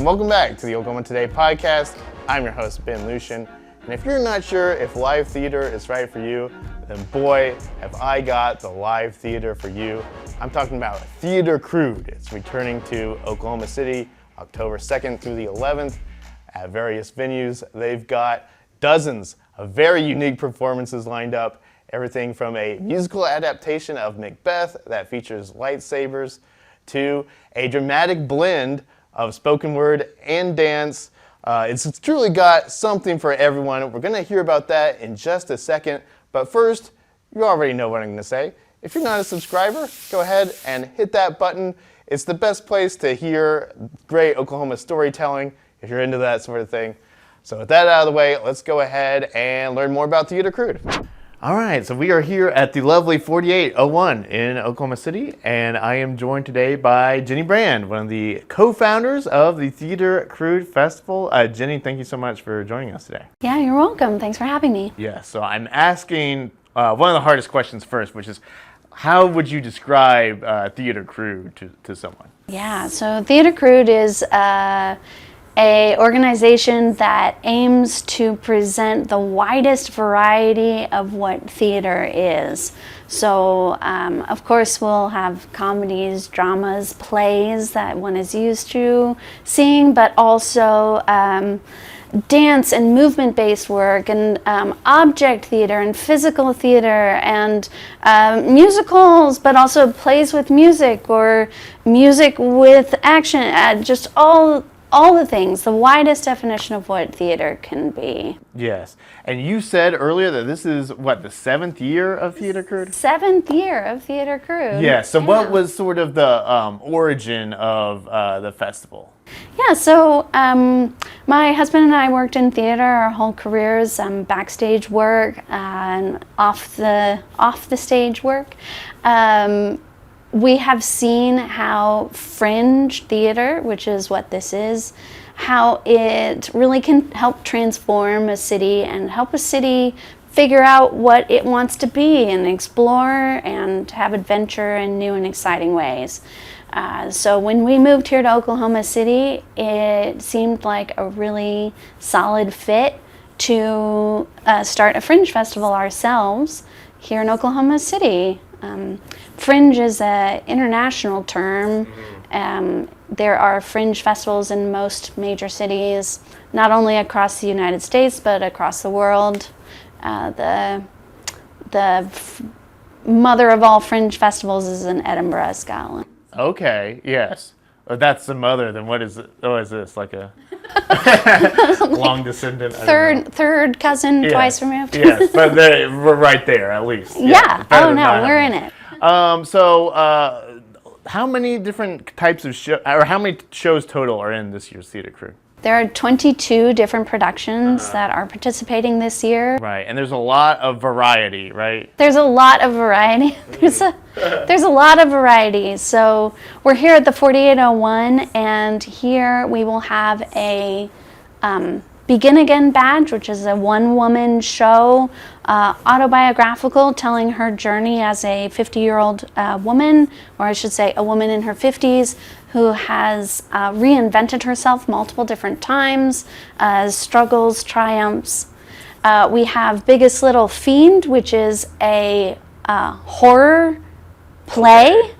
and welcome back to the Oklahoma Today podcast. I'm your host, Ben Lucian, and if you're not sure if live theater is right for you, then boy, have I got the live theater for you. I'm talking about Theatre Crude. It's returning to Oklahoma City October 2nd through the 11th at various venues. They've got dozens of very unique performances lined up, everything from a musical adaptation of MacBeth that features lightsabers to a dramatic blend of spoken word and dance. It's truly got something for everyone. We're going to hear about that in just a second. But first, you already know what I'm going to say. If you're not a subscriber, go ahead and hit that button. It's the best place to hear great Oklahoma storytelling if you're into that sort of thing. So with that out of the way, let's go ahead and learn more about Theatre Crude. All right, so we are here at the lovely 4801 in Oklahoma City, and I am joined today by Jenny Brand, one of the co-founders of the Theatre Crude Festival. Jenny, thank you so much for joining us today. Yeah, you're welcome. Thanks for having me. Yeah, so I'm asking one of the hardest questions first, which is, how would you describe Theatre Crude to someone? Yeah, so Theatre Crude is a organization that aims to present the widest variety of what theater is. So, of course, we'll have comedies, dramas, plays that one is used to seeing, but also dance and movement-based work and object theater and physical theater and musicals, but also plays with music or music with action, just all the things, the widest definition of what theater can be. Yes. And you said earlier that this is, what, the 7th year of Theatre Crude? 7th year of Theatre Crude. Yeah, so what was sort of the origin of the festival? Yeah, so my husband and I worked in theater our whole careers, backstage work and off the stage work. We have seen how fringe theater, which is what this is, how it really can help transform a city and help a city figure out what it wants to be and explore and have adventure in new and exciting ways. So when we moved here to Oklahoma City, it seemed like a really solid fit to start a fringe festival ourselves here in Oklahoma City. Fringe is an international term. There are fringe festivals in most major cities, not only across the United States, but across the world. The mother of all fringe festivals is in Edinburgh, Scotland. Okay, yes. Well, that's the mother, then what is it? Oh, is this like a long descendant? Third cousin, yes. Twice removed. Yes, but we're right there at least. Yeah. Oh no, we're in it. So how many different types of shows, or how many shows total are in this year's Theatre Crude? There are 22 different productions that are participating this year. Right, and there's a lot of variety, right? There's a lot of variety. There's a lot of variety. So we're here at the 4801, and here we will have a Begin Again badge, which is a one-woman show, autobiographical, telling her journey as a 50-year-old woman, or I should say a woman in her 50s, who has reinvented herself multiple different times, struggles, triumphs. We have Biggest Little Fiend, which is a horror play,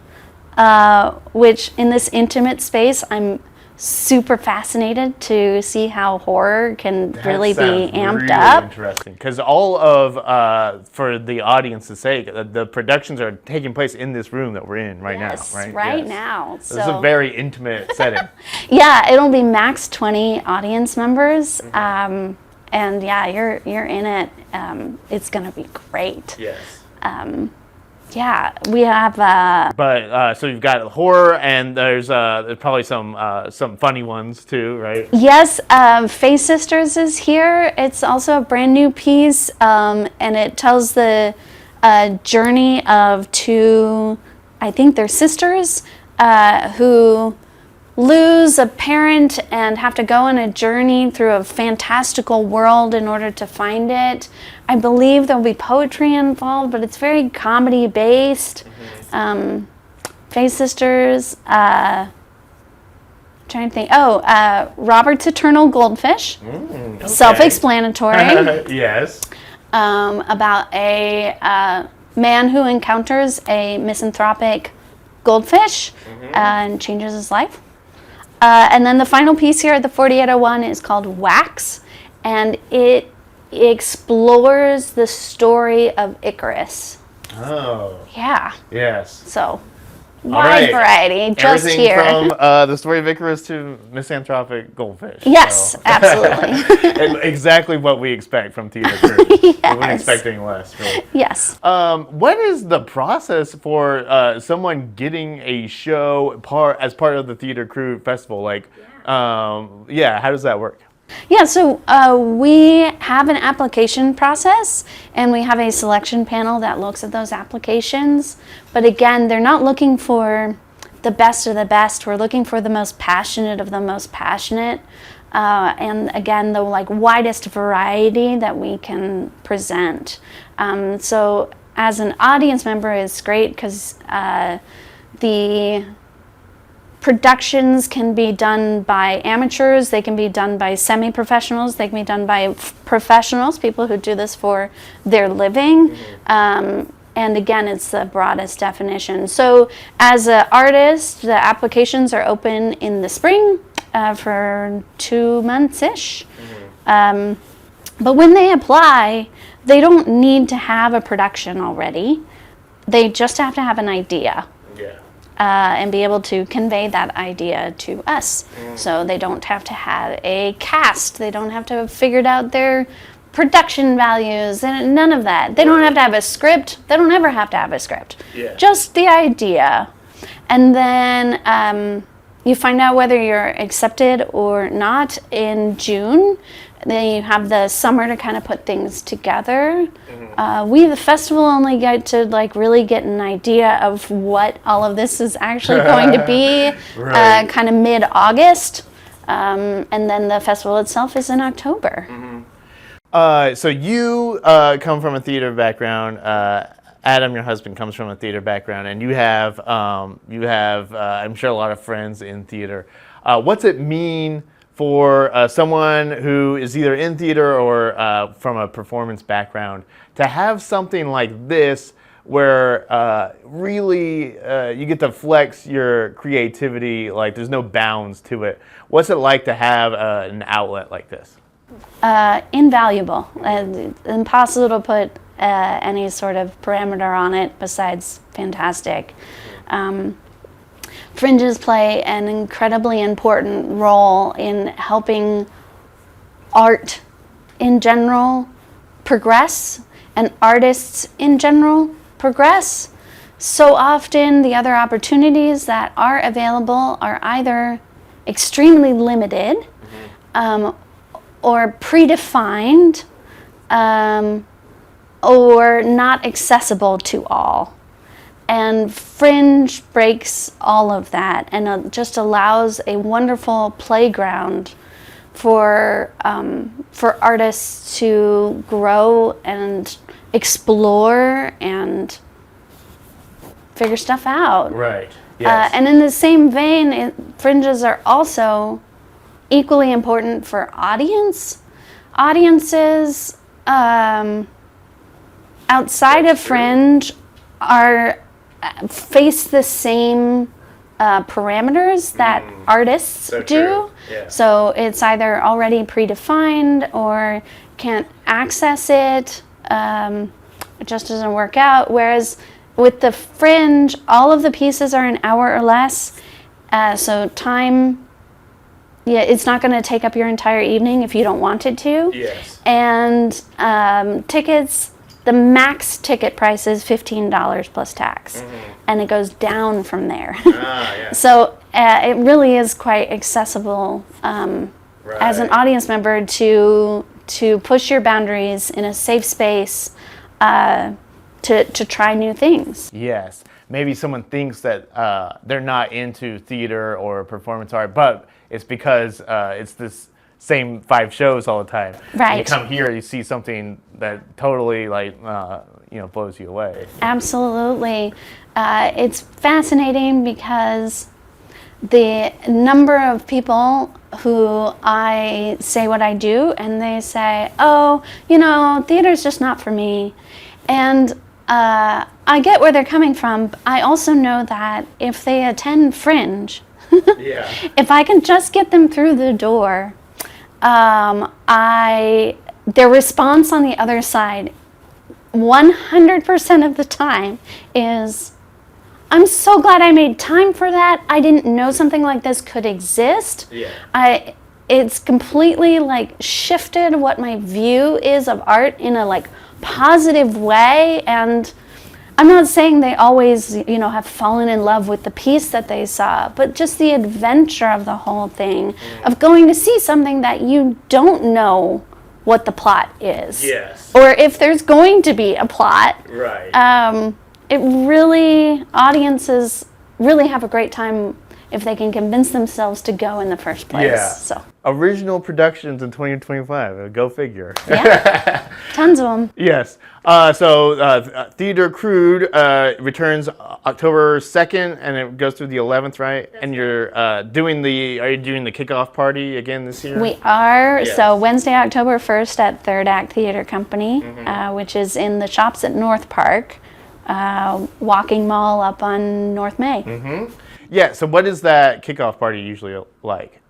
which in this intimate space, I'm super fascinated to see how horror can really be amped really up. Interesting, because all of, for the audience's sake, the productions are taking place in this room that we're in right now, right? Right now. So it's a very intimate setting. Yeah, it'll be max 20 audience members, and yeah, you're in it. It's gonna be great. Yes. Yeah, we have. But so you've got horror, and there's probably some funny ones too, right? Yes, Faye Sisters is here. It's also a brand new piece, and it tells the journey of two, I think they're sisters, who lose a parent and have to go on a journey through a fantastical world in order to find it. I believe there'll be poetry involved, but it's very comedy based. Faye Sisters, trying trying to think. Oh, Robert's Eternal Goldfish. Okay. Self-explanatory. Yes. About a man who encounters a misanthropic goldfish and changes his life. And then the final piece here at the 4801 is called Wax, and it explores the story of Icarus. Oh. Yeah. Yes. So, wide variety, just Everything here. from the story of Icarus to misanthropic goldfish. Yes, so. absolutely. And exactly what we expect from Theatre Crude. We weren't expecting less, really. Yes. What is the process for someone getting a show as part of the Theatre Crude festival? Like, how does that work? Yeah, so we have an application process, and we have a selection panel that looks at those applications. But again, they're not looking for the best of the best. We're looking for the most passionate of the most passionate. And again, the widest variety that we can present. So as an audience member, it's great because the productions can be done by amateurs, they can be done by semi-professionals, they can be done by professionals, people who do this for their living. And again, it's the broadest definition. So as an artist, the applications are open in the spring for 2 months-ish. But when they apply, they don't need to have a production already. They just have to have an idea. And be able to convey that idea to us. So they don't have to have a cast. They don't have to have figured out their production values and none of that. They don't have to have a script. They don't ever have to have a script. Just the idea. And then you find out whether you're accepted or not in June. Then you have the summer to kind of put things together. We, the festival, only get to really get an idea of what all of this is actually going to be kind of mid-August. And then the festival itself is in October. So you come from a theater background. Adam, your husband, comes from a theater background, and you have I'm sure, a lot of friends in theater. What's it mean for someone who is either in theater or from a performance background to have something like this where really you get to flex your creativity, like there's no bounds to it? What's it like to have an outlet like this? Invaluable. Impossible to put any sort of parameter on it besides fantastic. Fringes play an incredibly important role in helping art in general progress and artists in general progress. So often the other opportunities that are available are either extremely limited or predefined or not accessible to all. And Fringe breaks all of that and just allows a wonderful playground for artists to grow and explore and figure stuff out. Right. Yes. And in the same vein, Fringes are also equally important for audiences outside of Fringe face the same parameters that artists do. Yeah. So it's either already predefined or can't access it. It just doesn't work out. Whereas with the Fringe, all of the pieces are an hour or less. So time, it's not going to take up your entire evening if you don't want it to. Yes. And tickets, the max ticket price is $15 plus tax, and it goes down from there. So it really is quite accessible as an audience member to push your boundaries in a safe space to try new things. Yes. Maybe someone thinks that they're not into theater or performance art, but it's because it's this same 5 shows all the time. Right. You come here, you see something that totally blows you away. Absolutely. It's fascinating because the number of people who I say what I do and they say, oh, theater's just not for me. And I get where they're coming from. I also know that if they attend Fringe, if I can just get them through the door, their response on the other side 100% of the time is, I'm so glad I made time for that. I didn't know something like this could exist. It's completely shifted what my view is of art in a positive way. And I'm not saying they always, have fallen in love with the piece that they saw, but just the adventure of the whole thing, of going to see something that you don't know what the plot is. Yes. Or if there's going to be a plot. Right. Audiences really have a great time if they can convince themselves to go in the first place. Yeah. So. Original productions in 2025. Go figure. Yeah. Tons of them. Yes. Theatre Crude returns October 2nd, and it goes through the 11th, right? That's and you're are you doing the kickoff party again this year? We are. Yes. So Wednesday, October 1st at Third Act Theatre Company, which is in the shops at North Park, Walking Mall up on North May. Mm-hmm. Yeah, so what is that kickoff party usually like?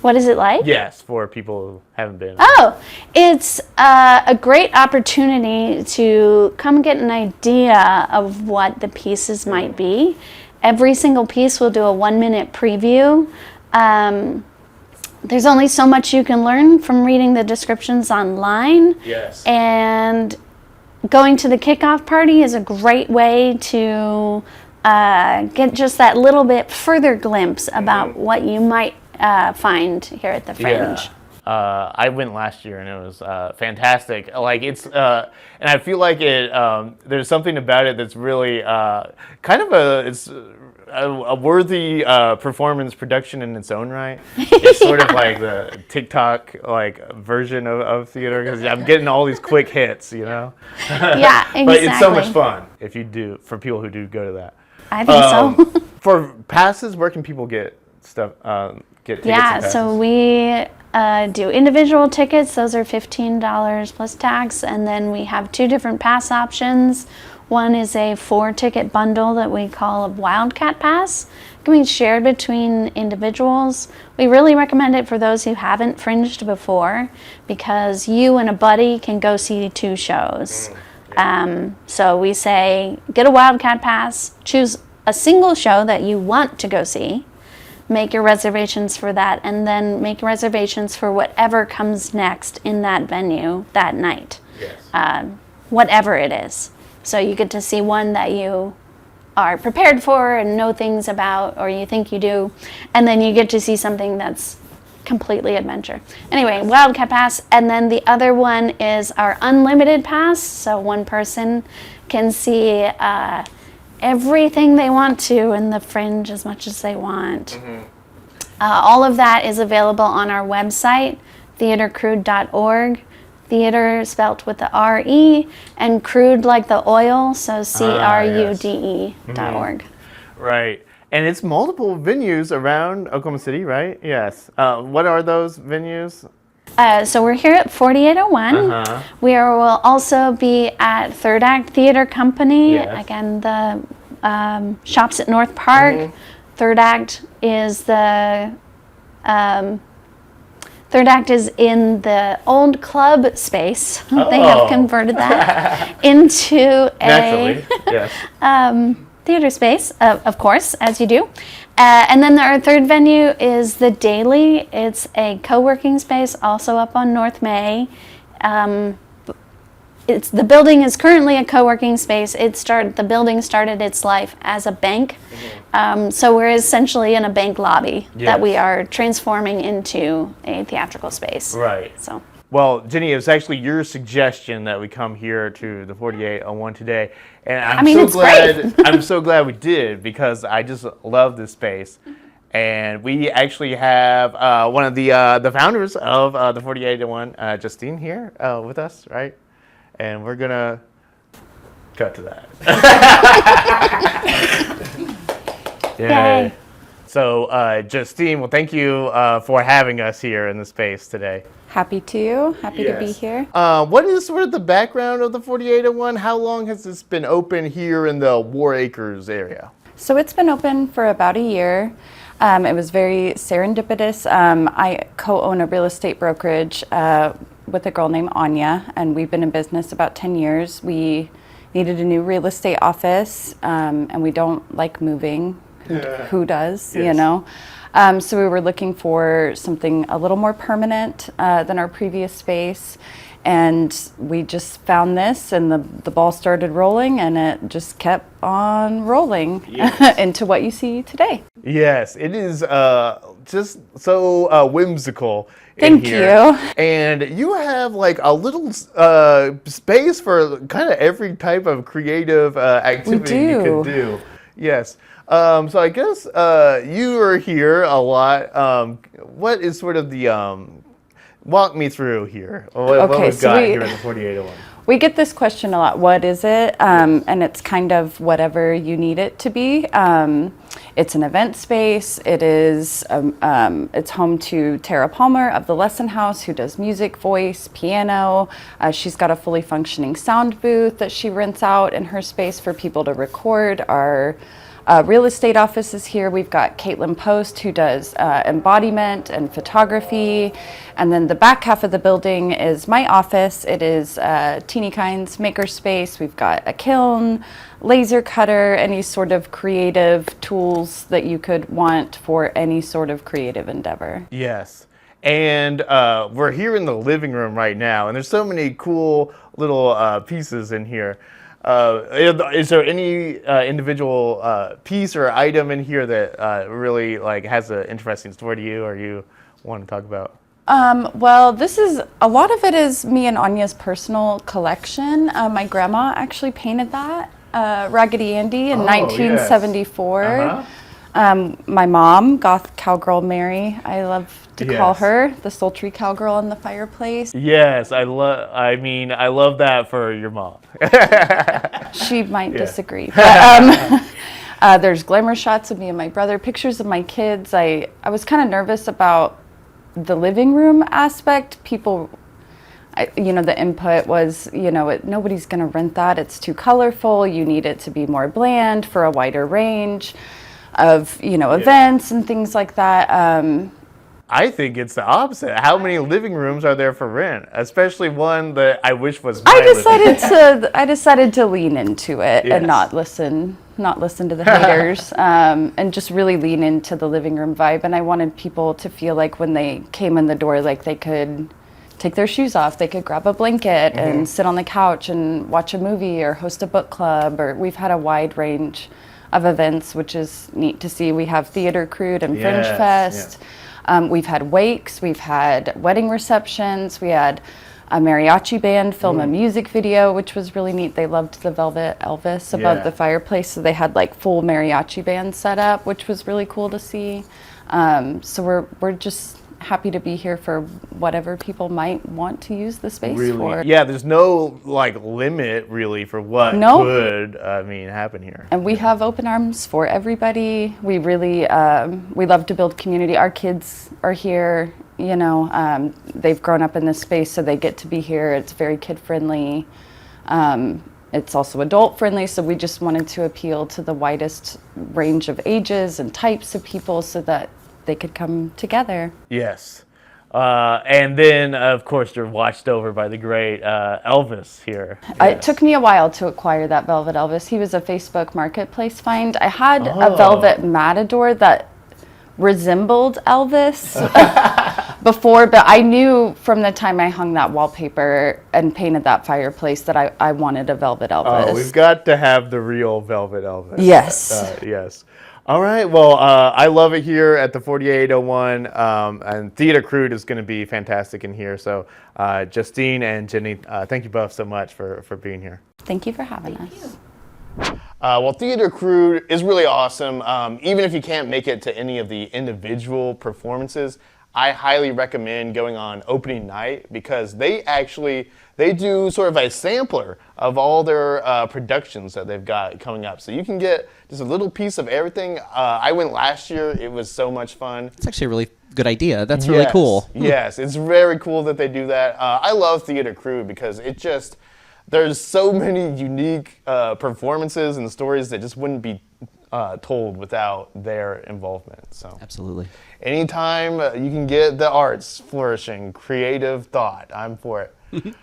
What is it like? Yes, for people who haven't been. Oh, it's a great opportunity to come get an idea of what the pieces might be. Every single piece will do a 1-minute preview. There's only so much you can learn from reading the descriptions online. Yes. And going to the kickoff party is a great way to get just that little bit further glimpse about what you might find here at the Fringe. Yeah. I went last year and it was fantastic. It's and I feel like it. There's something about it that's really kind of a worthy performance production in its own right. It's sort of like the TikTok version of theater, because I'm getting all these quick hits, Yeah, exactly. But it's so much fun for people who do go to that. I think so. For passes, where can people get stuff? Get tickets and passes? So we do individual tickets. Those are $15 plus tax, and then we have 2 different pass options. One is a 4-ticket bundle that we call a Wildcat Pass. It can be shared between individuals. We really recommend it for those who haven't fringed before, because you and a buddy can go see 2 shows. So we say, get a Wildcat Pass, choose a single show that you want to go see, make your reservations for that, and then make reservations for whatever comes next in that venue that night. Yes. Whatever it is. So you get to see one that you are prepared for and know things about, or you think you do, and then you get to see something that's completely adventure. Anyway, Wildcat Pass, and then the other one is our unlimited pass, so one person can see everything they want to in the Fringe as much as they want. All of that is available on our website, theatrecrude.org. Theater spelt with the R-E, and crude like the oil, so CRUDE.org. Right. And it's multiple venues around Oklahoma City, right? Yes. What are those venues? So we're here at 4801. We will also be at Third Act Theatre Company. Yes. Again, the shops at North Park. Third Act is in the old club space. They have converted that into Naturally, yes. Theater space, of course, as you do. And then our third venue is the Daily. It's a co-working space also up on North May. The building is currently a co-working space. The building started its life as a bank. So we're essentially in a bank lobby that we are transforming into a theatrical space. Right. So. Well, Jenny, it was actually your suggestion that we come here to the 4801 today, and I'm so glad we did, because I just love this space. And we actually have one of the founders of the 4801, Justine, here with us, right? And we're gonna cut to that. Yay. Justine, well, thank you for having us here in the space today. Happy to be here. What is sort of the background of the 4801? How long has this been open here in the War Acres area? So it's been open for about a year. It was very serendipitous. I co-own a real estate brokerage with a girl named Anya, and we've been in business about 10 years. We needed a new real estate office, and we don't like moving. Who does, Yes. you know? So we were looking for something a little more permanent than our previous space. And we just found this, and the ball started rolling, and it just kept on rolling into what you see today. Yes, it is just so whimsical in Thank here. you. And you have like a little space for kind of every type of creative activity you can do. Yes. So I guess you are here a lot. What is sort of the walk me through here? What we've got here in the 4801? We get this question a lot. What is it? And it's kind of whatever you need it to be. It's an event space. It is. It's home to Tara Palmer of the Lesson House, who does music, voice, piano. She's got a fully functioning sound booth that she rents out in her space for people to record. Our real estate office is here. We've got Caitlin Post, who does embodiment and photography. And then the back half of the building is my office. It is Teeny Kind's maker space. We've got a kiln, laser cutter, any sort of creative tools that you could want for any sort of creative endeavor. Yes. And we're here in the living room right now, and there's so many cool little pieces in here. Is there any individual piece or item in here that really like has an interesting story to you, or you want to talk about? Well, a lot of it is me and Anya's personal collection. My grandma actually painted that, Raggedy Andy, in 1974. Yes. My mom, Goth Cowgirl Mary, I love to call Yes. her, the sultry cowgirl in the fireplace. Yes, I love that for your mom. She might disagree. But, there's glamour shots of me and my brother, pictures of my kids. I was kind of nervous about the living room aspect. People, the input was, nobody's going to rent that. It's too colorful. You need it to be more bland for a wider range of, events and things like that. I think it's the opposite. How many living rooms are there for rent? Especially one that I wish was my I decided to lean into it and not listen to the haters, and just really lean into the living room vibe. And I wanted people to feel like when they came in the door, like they could take their shoes off, they could grab a blanket and sit on the couch and watch a movie or host a book club. Or we've had a wide range of events, which is neat to see. We have Theatre Crude and Fringe Fest. We've had wakes, we've had wedding receptions, we had a mariachi band film a music video, which was really neat. They loved the Velvet Elvis above the fireplace, so they had like full mariachi band set up, which was really cool to see. So we're just happy to be here for whatever people might want to use the space for. Yeah, there's no like limit really for what could happen here. And we have open arms for everybody. We really we love to build community. Our kids are here, they've grown up in this space, so they get to be here. It's very kid friendly. It's also adult friendly, so we just wanted to appeal to the widest range of ages and types of people so that they could come together. Yes. And then, of course, you're watched over by the great Elvis here. It took me a while to acquire that Velvet Elvis. He was a Facebook Marketplace find. I had a Velvet Matador that resembled Elvis before, but I knew from the time I hung that wallpaper and painted that fireplace that I wanted a Velvet Elvis. Oh, we've got to have the real Velvet Elvis. Yes. Yes. All right. Well, I love it here at the 4801, and Theatre Crude is going to be fantastic in here. So, Justine and Jenny, thank you both so much for being here. Thank you for having us. Well, Theatre Crude is really awesome. Even if you can't make it to any of the individual performances, I highly recommend going on opening night because they do sort of a sampler of all their productions that they've got coming up. So you can get just a little piece of everything. I went last year. It was so much fun. It's actually a really good idea. That's really cool. Yes, it's very cool that they do that. I love Theatre Crude because there's so many unique performances and stories that just wouldn't be told without their involvement. So Absolutely. anytime you can get the arts flourishing, creative thought, I'm for it.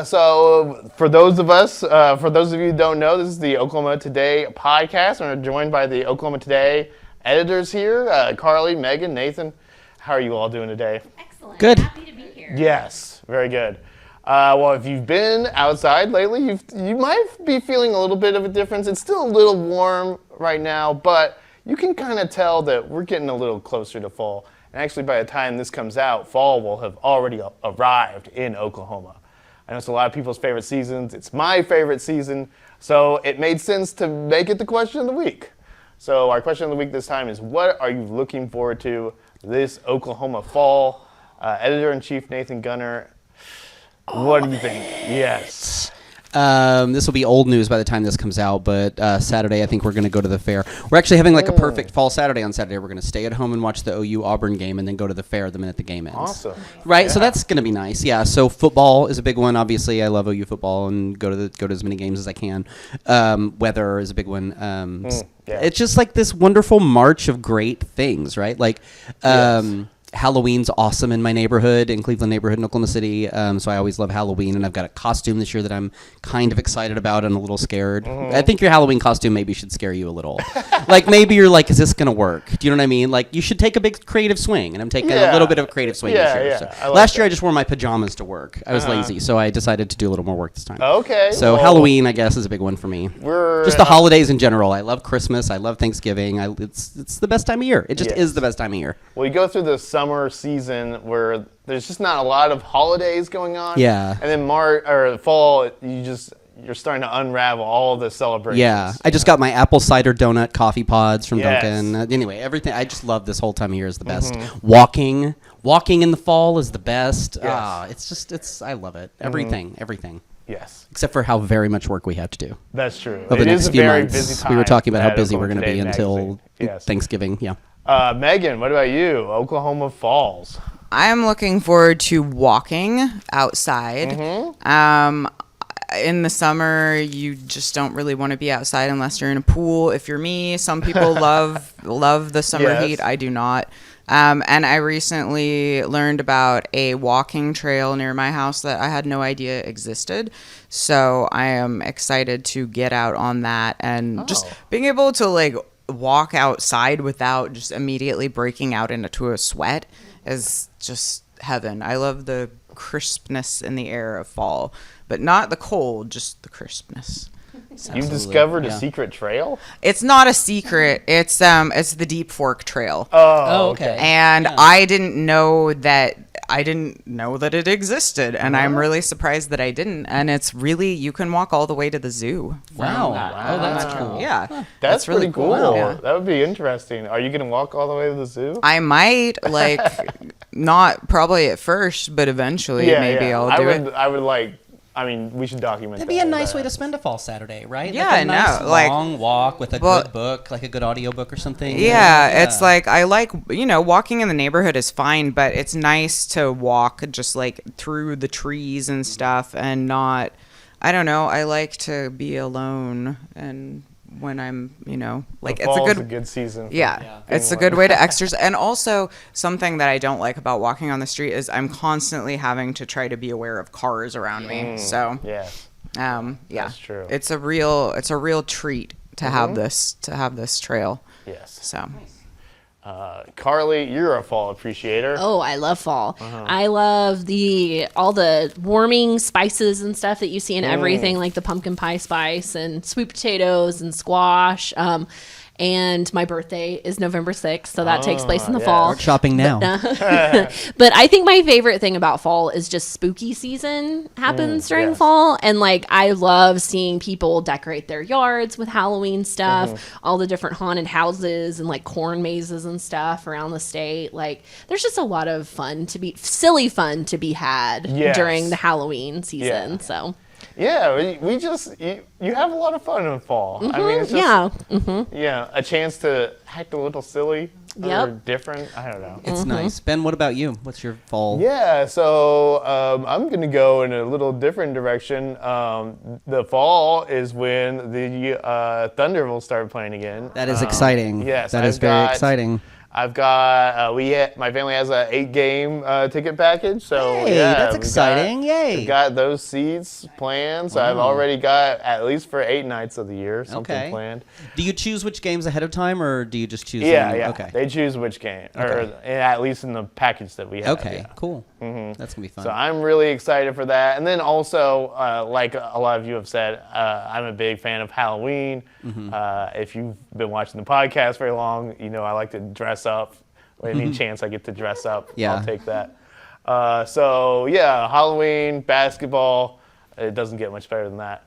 So for those of you who don't know, this is the Oklahoma Today podcast. We're joined by the Oklahoma Today editors here, Carly, Megan, Nathan. How are you all doing today? Excellent. Good. Happy to be here. Yes, very good. Well, if you've been outside lately, you might be feeling a little bit of a difference. It's still a little warm right now, but you can kind of tell that we're getting a little closer to fall. And actually, by the time this comes out, fall will have already arrived in Oklahoma. I know it's a lot of people's favorite seasons. It's my favorite season, so it made sense to make it the question of the week. So our question of the week this time is, what are you looking forward to this Oklahoma fall? Editor-in-Chief Nathan Gunner, what do you think? Yes. This will be old news by the time this comes out, but Saturday I think we're going to go to the fair. We're actually having like a perfect fall Saturday on Saturday. We're going to stay at home and watch the OU Auburn game and then go to the fair the minute the game ends. Awesome. Right, Yeah. so that's going to be nice. Yeah, so football is a big one. Obviously, I love OU football and go to as many games as I can. Weather is a big one. Yeah. It's just like this wonderful march of great things, right? Like Halloween's awesome in my neighborhood, in Cleveland neighborhood in Oklahoma City. So I always love Halloween, and I've got a costume this year that I'm kind of excited about and a little scared. I think your Halloween costume maybe should scare you a little. Like maybe you're like, is this going to work? Do you know what I mean? Like you should take a big creative swing, and I'm taking a little bit of a creative swing this year. Yeah, So I like last year I that. just wore my pajamas to work. I was lazy, so I decided to do a little more work this time. Okay. So well, Halloween, I guess, is a big one for me. We're Just the holidays in general. I love Christmas. I love Thanksgiving. It's the best time of year. It just Yes. is the best time of year. We go through the summer season where there's just not a lot of holidays going on. Yeah. And then March or fall, you're starting to unravel all the celebrations. Yeah, I just got my apple cider donut coffee pods from Yes. Dunkin'. Anyway, everything. I just love this whole time of year is the best. Walking in the fall is the best. Yes. I love it. Everything. Yes, Except for how very much work we have to do that's true. over the It next is a few very months. busy time We were talking about how at busy we're Oklahoma going to be Today until magazine. Yes. Thanksgiving. Yeah. Megan, what about you? Oklahoma Falls. I'm looking forward to walking outside. In the summer, you just don't really want to be outside unless you're in a pool. If you're me, some people love the summer Yes. heat. I do not. And I recently learned about a walking trail near my house that I had no idea existed. So I am excited to get out on that and just being able to like walk outside without just immediately breaking out into a sweat is just heaven. I love the crispness in the air of fall, but not the cold, just the crispness. So. You've discovered a yeah. secret trail? It's not a secret. It's the Deep Fork Trail. Oh, okay. And I didn't know that it existed, and I'm really surprised that I didn't. And it's really, you can walk all the way to the zoo. Wow. Oh, that's cool. Yeah. That's really pretty cool. Yeah. That would be interesting. Are you going to walk all the way to the zoo? I might, like, not probably at first, but eventually maybe I'll do it. I would like, I mean, we should document That'd that. be a nice way to spend a fall Saturday, right? Yeah, like I a nice know, like- long walk with a Well- good book, like a good audiobook or something. Yeah, it's like I like, walking in the neighborhood is fine, but it's nice to walk just like through the trees and stuff and not, I don't know, I like to be alone and when I'm, like it's Fall's a good season. Yeah, it's a good way to exercise. And also, something that I don't like about walking on the street is I'm constantly having to try to be aware of cars around me. So, Yes. yeah, That's true. It's a real treat to have this trail. Yes. So, Carly, you're a fall appreciator. Oh, I love fall. I love all the warming spices and stuff that you see in everything, like the pumpkin pie spice and sweet potatoes and squash. and my birthday is November 6th, so that takes place in the fall. Start shopping now. But I think my favorite thing about fall is just spooky season happens during fall. And like, I love seeing people decorate their yards with Halloween stuff, all the different haunted houses and like corn mazes and stuff around the state. Like, there's just a lot of silly fun to be had during the Halloween season. So. Yeah, we just, you have a lot of fun in fall. I mean, it's just, a chance to act a little silly or different. I don't know. It's nice. Ben, what about you? What's your fall? Yeah, so I'm going to go in a little different direction. The fall is when the Thunder will start playing again. That is exciting. Yes. That is very exciting. I've got, my family has a 8-game ticket package, so hey, that's exciting. Yay. We've got those seats planned, so I've already got, at least for 8 nights of the year, something planned. Do you choose which games ahead of time, or do you just choose them? Yeah. Okay. They choose which game, or at least in the package that we have. Okay, cool. That's going to be fun. So I'm really excited for that. And then also, like a lot of you have said, I'm a big fan of Halloween. If you've been watching the podcast very long, you know I like to dress up. Any chance I get to dress up, I'll take that. Halloween, basketball, it doesn't get much better than that.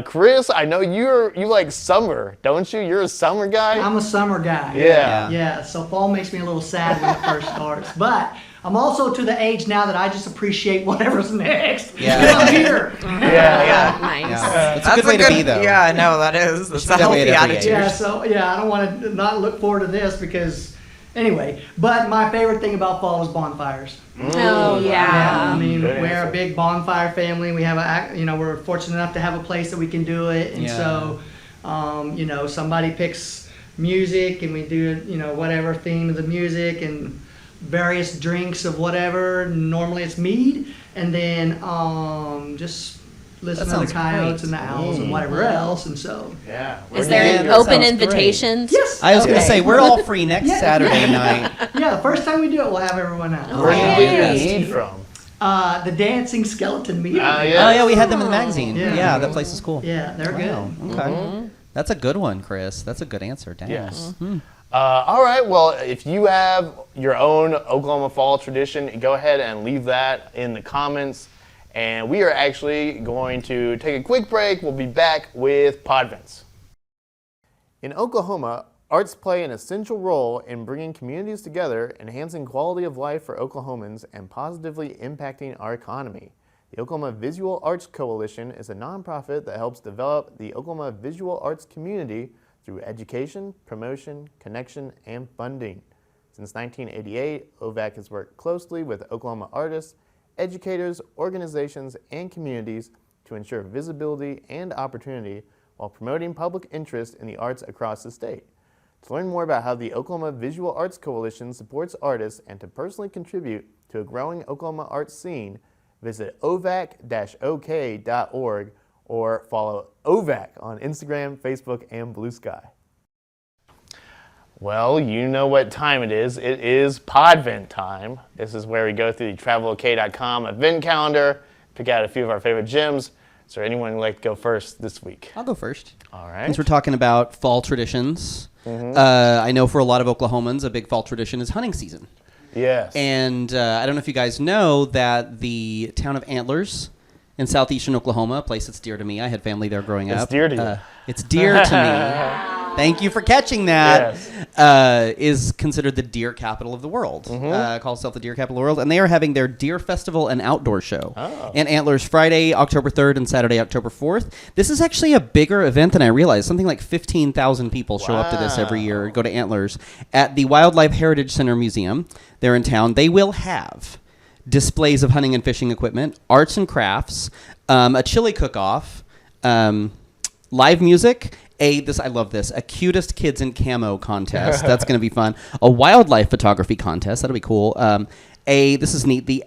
Chris, I know you like summer, don't you? You're a summer guy? I'm a summer guy. Yeah. So fall makes me a little sad when it first starts. But I'm also to the age now that I just appreciate whatever's next. Yeah. I'm here. Nice. Yeah. That's a good way to be, though. Yeah, I know, that is. That's a healthy attitude. Yeah, so I don't want to not look forward to this because, anyway. But my favorite thing about fall is bonfires. Oh, yeah. I mean, Good we're answer. a big bonfire family. We have we're fortunate enough to have a place that we can do it. And so, somebody picks music and we do, whatever theme of the music and various drinks of whatever. Normally it's mead. And then just listen to the coyotes and the owls and whatever else. And so. Yeah. Is there open invitations? Yes. I was going to say, we're all free next Saturday night. Yeah, the first time we do it, we'll have everyone out. Where did we get mead from? The Dancing Skeleton Mead. Oh, yeah, we had them in the magazine. Yeah. Yeah, that place is cool. Yeah, they're Wow. good. Okay. That's a good one, Chris. That's a good answer. Damn. Yes. All right. Well, if you have your own Oklahoma fall tradition, go ahead and leave that in the comments. And we are actually going to take a quick break. We'll be back with Podvents. In Oklahoma, arts play an essential role in bringing communities together, enhancing quality of life for Oklahomans, and positively impacting our economy. The Oklahoma Visual Arts Coalition is a nonprofit that helps develop the Oklahoma visual arts community through education, promotion, connection, and funding. Since 1988, OVAC has worked closely with Oklahoma artists, educators, organizations, and communities to ensure visibility and opportunity while promoting public interest in the arts across the state. To learn more about how the Oklahoma Visual Arts Coalition supports artists and to personally contribute to a growing Oklahoma arts scene, visit ovac-ok.org or follow OVAC on Instagram, Facebook, and Blue Sky. Well, you know what time it is. It is Podvent time. This is where we go through the travelok.com event calendar, pick out a few of our favorite gyms. Is there anyone who'd like to go first this week? I'll go first. All right. Since we're talking about fall traditions, I know for a lot of Oklahomans, a big fall tradition is hunting season. Yes. And I don't know if you guys know that the town of Antlers in southeastern Oklahoma, a place that's dear to me. I had family there growing up. It's dear to you. It's dear to me. Thank you for catching that. Yes. Is considered the deer capital of the world. Calls itself the deer capital of the world. And they are having their Deer Festival and Outdoor Show in Antlers Friday, October 3rd and Saturday, October 4th. This is actually a bigger event than I realized. Something like 15,000 people show up to this every year, go to Antlers. At the Wildlife Heritage Center Museum, there in town, they will have displays of hunting and fishing equipment, arts and crafts, a chili cook-off, live music, I love this, a cutest kids in camo contest. That's going to be fun. A wildlife photography contest. That'll be cool. This is neat. The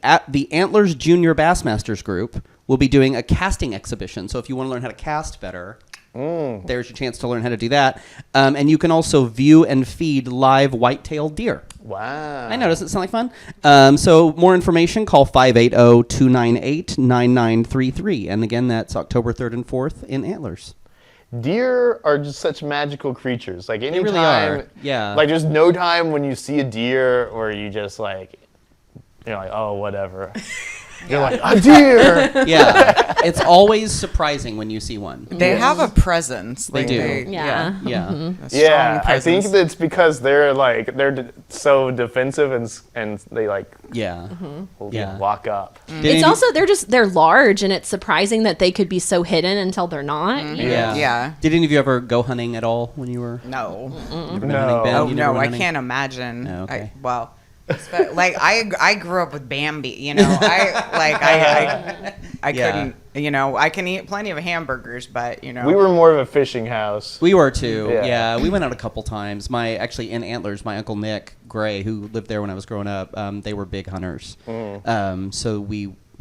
Antlers Junior Bassmasters group will be doing a casting exhibition. So if you want to learn how to cast better, there's your chance to learn how to do that. And you can also view and feed live white-tailed deer. Wow. I know. Doesn't it sound like fun? So more information, call 580-298-9933. And again, that's October 3rd and 4th in Antlers. deer are just such magical creatures. Like anytime, really are. Yeah. Like there's no time when you see a deer where you just like, you're like, oh, whatever. You're like, a deer! Yeah. It's always surprising when you see one. They have a presence. They do. Yeah. Yeah. A strong Yeah, I think presence. that's because they're so defensive and they like Yeah. will Yeah. walk up. It's also they're large, and it's surprising that they could be so hidden until they're not. Yeah. Yeah. Did any of you ever go hunting at all when you were? No. Ever been No. hunting, Ben? Oh You never no, went I hunting? can't imagine. No, okay. Like I grew up with Bambi, you know. I Yeah. couldn't, you know. I can eat plenty of hamburgers, but you know. We were more of a fishing house. We were too. Yeah. Yeah. We went out a couple times. Actually in Antlers, my uncle Nick Gray, who lived there when I was growing up, they were big hunters. So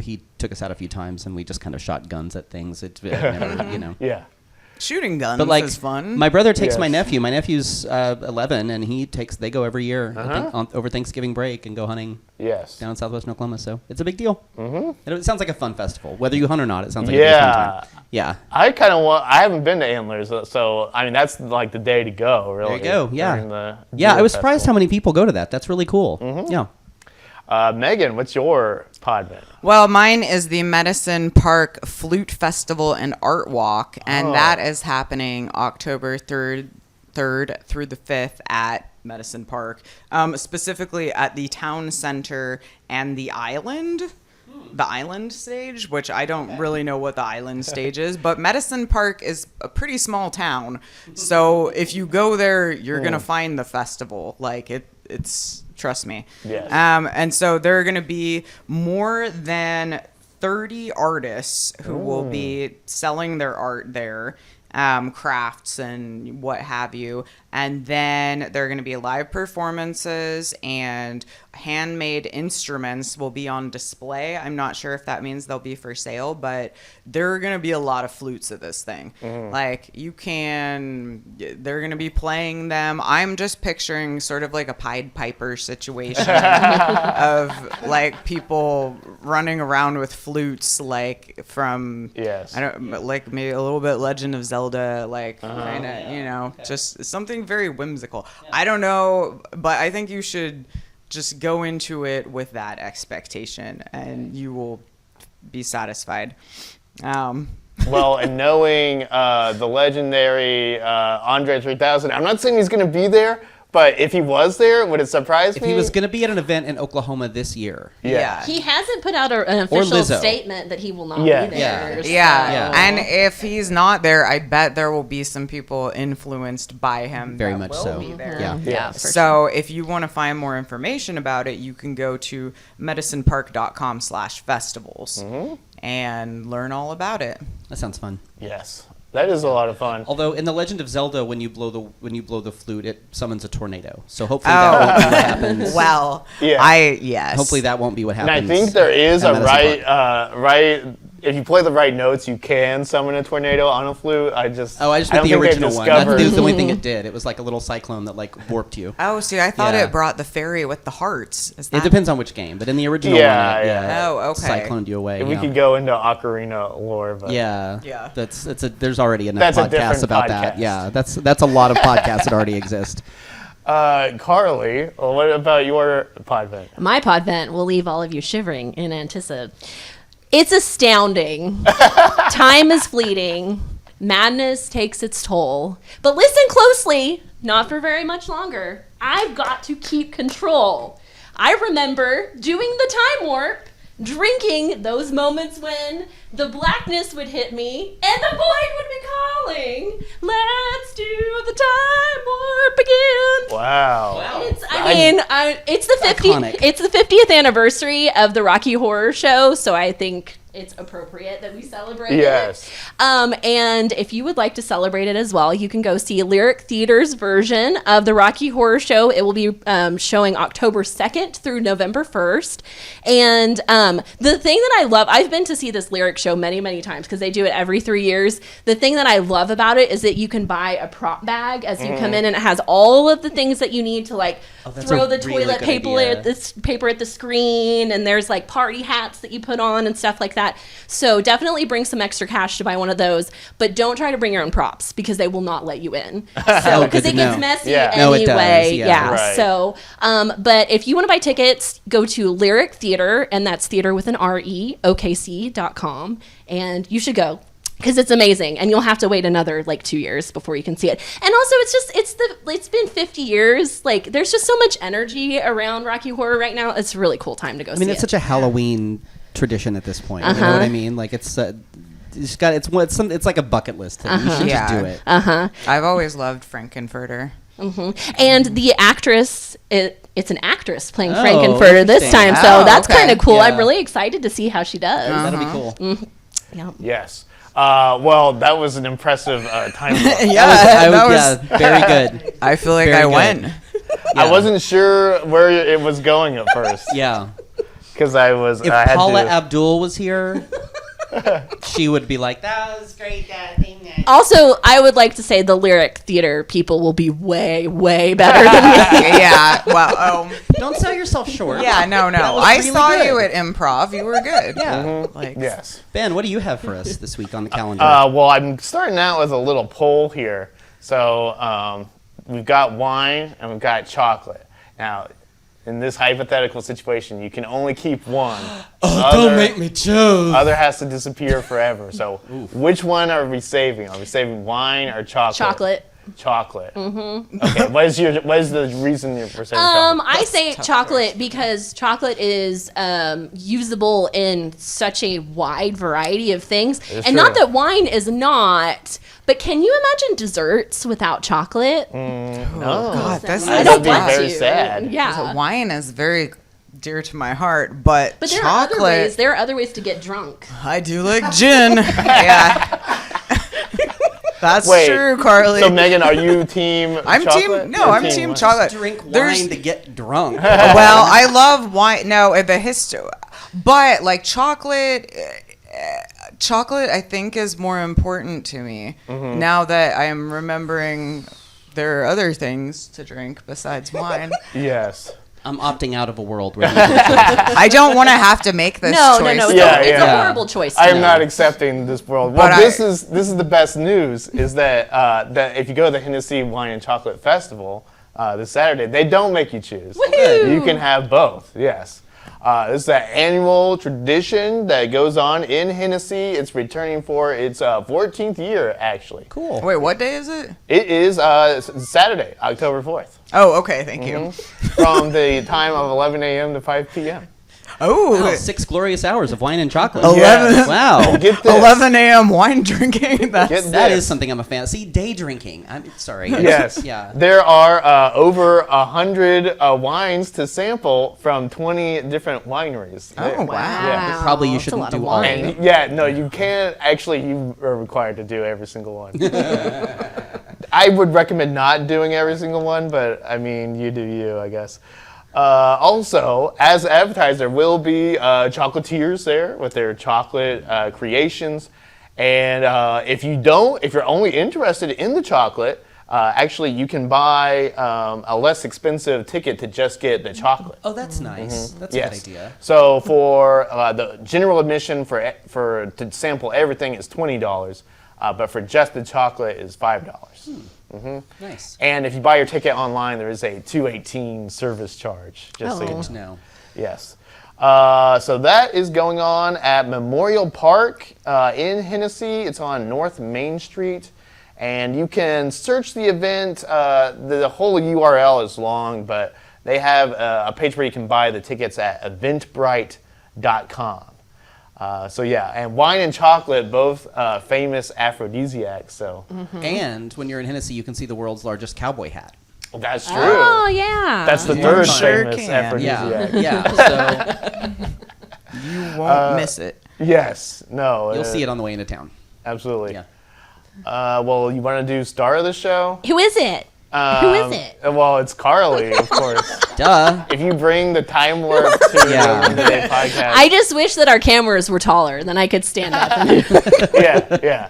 he took us out a few times and we just kind of shot guns at things. It's never, you know. Yeah. Shooting guns But like is fun. my brother takes Yes. my nephew. My nephew's 11 and they go every year I think, over Thanksgiving break and go hunting Yes. down in southwestern Oklahoma. So it's a big deal. Mm-hmm. It sounds like a fun festival. Whether you hunt or not, it sounds like a fun Yeah. time. Yeah. I haven't been to Antlers, so I mean that's like the day to go. Really. There you go. Yeah. during the Yeah, deer I was surprised how festival. many people go to that. That's really cool. Yeah. Megan, what's your podvent? Well, mine is the Medicine Park Flute Festival and Art Walk, and that is happening October 3rd through the 5th at Medicine Park, specifically at the town center and the island stage, which I don't really know what the island stage is, but Medicine Park is a pretty small town, so if you go there, you're gonna find the festival. Like it's trust me. Yes. And so there are going to be more than 30 artists who will be selling their art there, crafts and what have you. And then there are going to be live performances, and handmade instruments will be on display. I'm not sure if that means they'll be for sale, but there are going to be a lot of flutes at this thing. Like they're going to be playing them. I'm just picturing sort of like a Pied Piper situation of like people running around with flutes, like from, Yes. like maybe a little bit Legend of Zelda, like kind of, just something very whimsical. I don't know, but I think you should just go into it with that expectation and you will be satisfied. Well, and knowing the legendary Andre 3000, I'm not saying he's going to be there, but if he was there, would it surprise If me? he was going to be at an event in Oklahoma this year. Yeah. He hasn't put out an official Lizzo. statement that he will not Yeah. be there. so- Yeah. And if he's not there, I bet there will be some people influenced by him. Very that much will so. be there. Yeah. Yeah, for So if you want to find more information about it, you can go to medicinepark.com/festivals and learn all about it. That sounds fun. Yes. That is a lot of fun. Although in the Legend of Zelda, when you blow the flute, it summons a tornado. So hopefully that won't be what happens. Well, Yeah. yes. Hopefully that won't be what And happens. I think there is at a Medicine Park. right. If you play the right notes, you can summon a tornado on a flute. I just Oh, I just don't meant the think they've original one. That discovered- was the only thing it did. It was like a little cyclone that like warped you. Oh, see, I thought Yeah. it brought the fairy with the hearts. Is that? It depends on which game, but in the original Yeah, one, yeah. Oh, okay. cycloned you away. We yeah. could go into Ocarina lore, but Yeah, Yeah. There's already enough That's a podcasts different about podcast. that. Yeah, that's a lot of podcasts that already exist. Carly, what about your podvent? My podvent will leave all of you shivering in anticipation. It's astounding. Time is fleeting. Madness takes its toll. But listen closely, not for very much longer. I've got to keep control. I remember doing the time warp, drinking those moments when the blackness would hit me and the void would be calling. Let's do the time warp again. Wow. It's the 50th. iconic. It's the 50th anniversary of the Rocky Horror Show, so I think it's appropriate that we celebrate Yes. it. And if you would like to celebrate it as well, you can go see Lyric Theater's version of the Rocky Horror Show. It will be showing October 2nd through November 1st. And the thing that I love, I've been to see this Lyric show many, many times because they do it every 3 years. The thing that I love about it is that you can buy a prop bag as you come in, and it has all of the things that you need to like that's throw a the really toilet good paper idea. at the screen, and there's like party hats that you put on and stuff like that. that. So definitely bring some extra cash to buy one of those, but don't try to bring your own props because they will not let you in. So because it gets messy anyway. it does, yeah. Right. So, but if you want to buy tickets, go to Lyric Theater, and that's theater with an RE, OKC.com, and you should go. Because it's amazing, and you'll have to wait another 2 years before you can see it. And also, it's been 50 years. There's just so much energy around Rocky Horror right now. It's a really cool time to go see it. I mean, it's such a Halloween tradition at this point. You know what I mean? It's like a bucket list thing. You should just do it. I've always loved Frankenfurter. And the actress, it's an actress playing Frankenfurter this time, so that's kind of cool. Yeah. I'm really excited to see how she does. That'll be cool. Yeah. Yes. Well, that was an impressive time. That was very good. I feel like Very I good. went. I wasn't sure where it was going at first. Yeah. Because If Paula Abdul was here, she would be like, that was great, that thing. Also, I would like to say the Lyric Theater people will be way, way better than me. Yeah. Well, Don't sell yourself short. yeah, no. was I really saw good. you at improv. You were good. Yeah. Yes. Ben, what do you have for us this week on the calendar? Well, I'm starting out with a little poll here. So we've got wine and we've got chocolate. Now, in this hypothetical situation, you can only keep one. Don't make me choose. Other has to disappear forever. So which one are we saving? Are we saving wine or chocolate? Chocolate. Okay. What is the reason you're saving chocolate? I say chocolate because chocolate is usable in such a wide variety of things. And not true. that wine is not, but can you imagine desserts without chocolate? No. God, this I is don't be want very to. sad. Yeah. Wine is very dear to my heart, but But there chocolate. are other ways. There are other ways to get drunk. I do like gin. Yeah. That's Wait, true, Carly. So Megan, are you team I'm chocolate? team. No, You're I'm team what? chocolate. Drink wine There's- to get drunk. Well, I love wine. No, the history, but chocolate. Chocolate, I think, is more important to me now that I am remembering there are other things to drink besides wine. Yes. I'm opting out of a world where you can choose. I don't want to have to make this No, choice. it's, Yeah, it's yeah. a horrible choice. to I am make. not accepting this world. But Well, this is the best news is that that if you go to the Hennessy Wine and Chocolate Festival this Saturday, they don't make you choose. Woohoo! You can have both. Yes. This is an annual tradition that goes on in Hennessy. It's returning for its 14th year, actually. Cool. Wait, what day is it? It is Saturday, October 4th, Oh, okay, thank you. from the time of 11 a.m. to 5 p.m. Oh, Wow, 6 glorious hours of wine and chocolate. 11 Wow. Get this. 11 a.m. wine drinking. That's Get That this. is something I'm a fan of. See, day drinking. I'm sorry. Yes. Yeah. There are over 100 wines to sample from 20 different wineries. Oh, wow. Yeah. Probably you That's a shouldn't lot of do all of wine. them. And yeah, no, you can't. Actually, you are required to do every single one. I would recommend not doing every single one, but I mean, you do you, I guess. Also, as advertised, there will be chocolatiers there with their chocolate creations. And if you're only interested in the chocolate, actually you can buy a less expensive ticket to just get the chocolate. Oh, that's nice. That's a Yes. good idea. So for the general admission for to sample everything is $20, but for just the chocolate is $5. Nice. And if you buy your ticket online, there is a $2.18 service charge. Just so you know. Good to know. Yes. So that is going on at Memorial Park in Hennessy. It's on North Main Street. And you can search the event. The whole URL is long, but they have a page where you can buy the tickets at eventbrite.com. So yeah, and wine and chocolate, both famous aphrodisiacs. So And when you're in Hennessy, you can see the world's largest cowboy hat. that's true. Oh, yeah. That's the third sure famous can. aphrodisiac. Yeah. So You won't miss it. Yes. No. you'll see it on the way into town. Absolutely. Yeah. Well, you want to do star of the show? Who is it? Who is it? Well, it's Carly, of course. Duh. If you bring the time warp to Yeah. the Today podcast. I just wish that our cameras were taller, then I could stand up. And Yeah.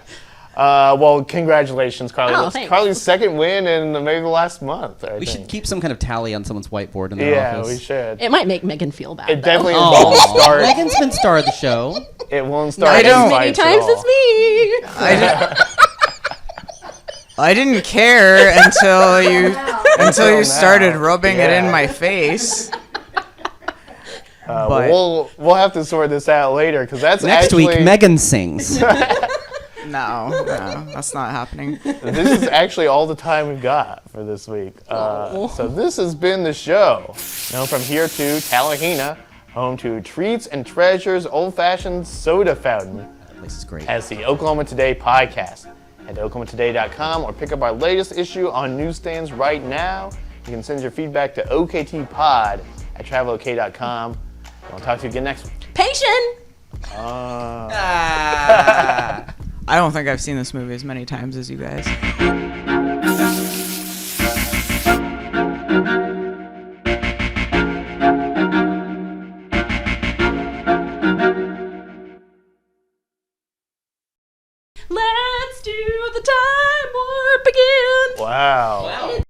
Well, congratulations, Carly. Oh, That's thanks. Carly's second win in maybe the last month. I We think. should keep some kind of tally on someone's whiteboard in their Yeah, office. we should. it might make Megan feel bad. It though. definitely Oh, involves stars. Megan's been star of the show. It won't start I any don't- As many fights at times all. as me. I didn't care until you Until started now. rubbing it in Yeah. my face. But But- we'll have to sort this out later because that's Next actually, week, Megan sings. No, that's not happening. This is actually all the time we've got for this week. So this has been the show. Known from here to Tallahena, home to Treats and Treasures old-fashioned soda fountain, This is great. as the Oklahoma Today podcast. Head to oklahomatoday.com or pick up our latest issue on newsstands right now. You can send your feedback to oktpod@travelok.com. And I'll talk to you again next week. Patient. I don't think I've seen this movie as many times as you guys. Let's do the time warp again. Wow.